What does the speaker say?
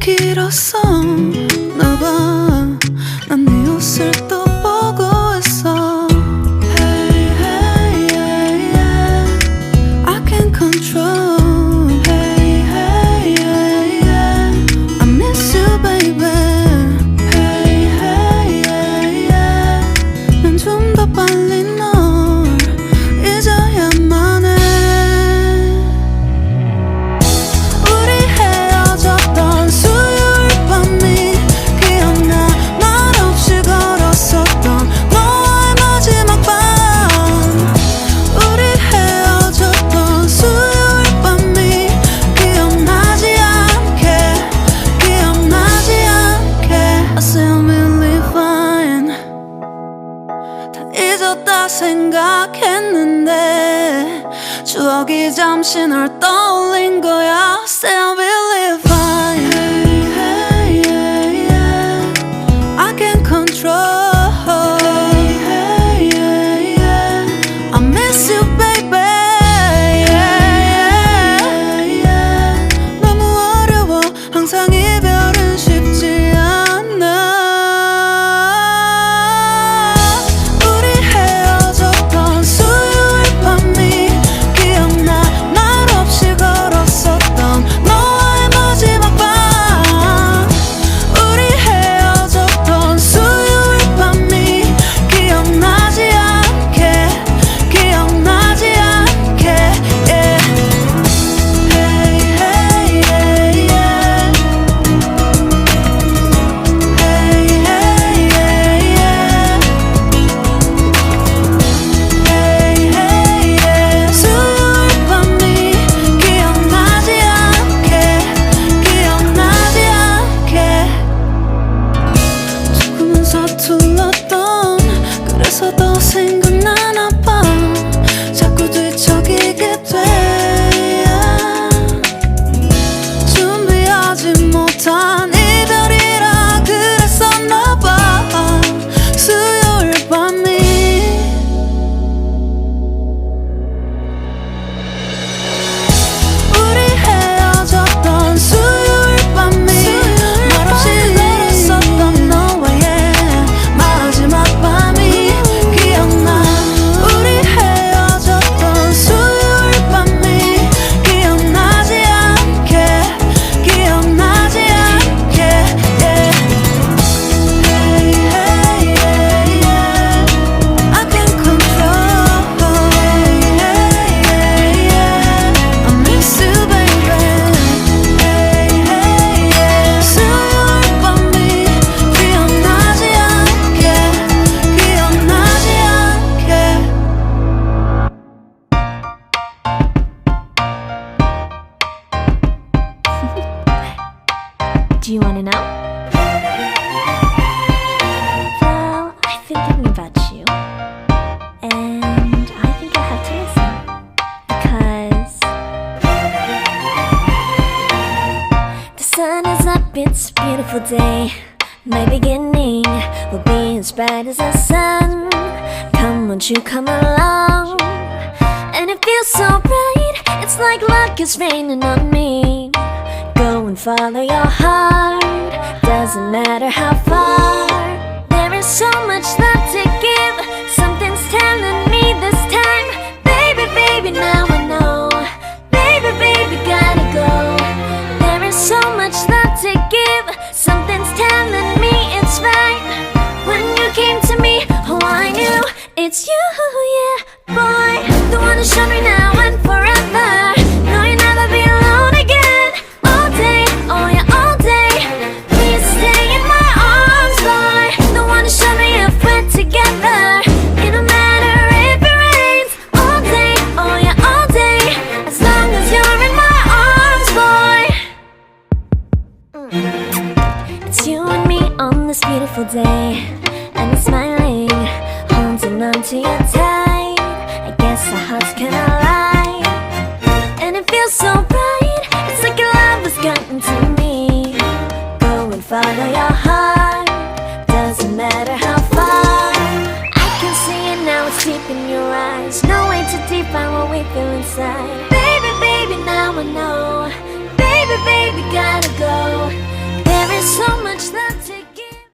길었어 나봐 난 네 옷을 또 보고 있어 Hey hey yeah yeah I can't control Hey hey yeah yeah I miss you baby Hey hey yeah yeah 난 좀 더 빨리 널 잊어야만 해 우리 헤어졌던 수요일 밤이 기억나 말없이 걸었었던 너와의 마지막 밤 우리 헤어졌던 수요일 밤이 기억나지 않게 I say I'm really fine 다 잊었다 생각했는데 추억이 잠시 널 떠올린 거야 Say I'm really fine Hey hey yeah yeah I can't control Hey hey yeah yeah I miss you baby Yeah yeah yeah 너무 어려워 항상 이별은 쉽지 않아 우리 헤어졌던 수요일 밤이 기억나 말없이 걸었었던 너와의 마지막 밤 우리 헤어졌던 수요일 밤이 기억나지 않게 yeah. Hey hey yeah yeah Hey hey yeah yeah Hey hey yeah 수요일 밤이 기억나지 않게 조금은 서툴렀던 그래서 더 생각나나 봐 자꾸 뒤척이게 돼 준비하지 못한 이별이라 그랬었나 봐 수요일 밤이 우리 헤어졌던 수요일 밤이 말없이 걸었었던 너와의 마지막 밤이 기억나 우리 헤어졌던 수요일 밤이 기억나지 않게 yeah. Hey hey yeah yeah I can't control Hey hey yeah I miss you baby Hey hey yeah 수요일 밤이 기억나지 않게 Do you want to know? Well, I've been thinking about you, and I think you'll have to listen because the sun is up, it's a beautiful day. My beginning will be as bright as the sun. Come, won't you come along? And it feels so bright, it's like luck is raining on me. Go and follow your heart, doesn't matter how far. There is so much love to give, something's telling me this time. Baby, baby, now I know. Baby, baby, gotta go. There is so much love to give, something's telling me it's right. When you came to me, oh I knew it's you, yeah, boy. The one who showed me now and forever. No, you'll never be alone again. All day, oh yeah, all day. Please stay in my arms, boy. The one who showed me if we're together. It don't matter if it rains. All day, oh yeah, all day. As long as you're in my arms, boy. It's you and me on this beautiful day, and I'm smiling, holding on to you tight. I guess our hearts can align, and it feels so bright. It's like your love has gotten to me. Go and follow your heart, doesn't matter how far. I can see it now, it's deep in your eyes. No way to define what we feel inside. Baby, baby, now I know. Baby, baby, gotta go. There's so much that takes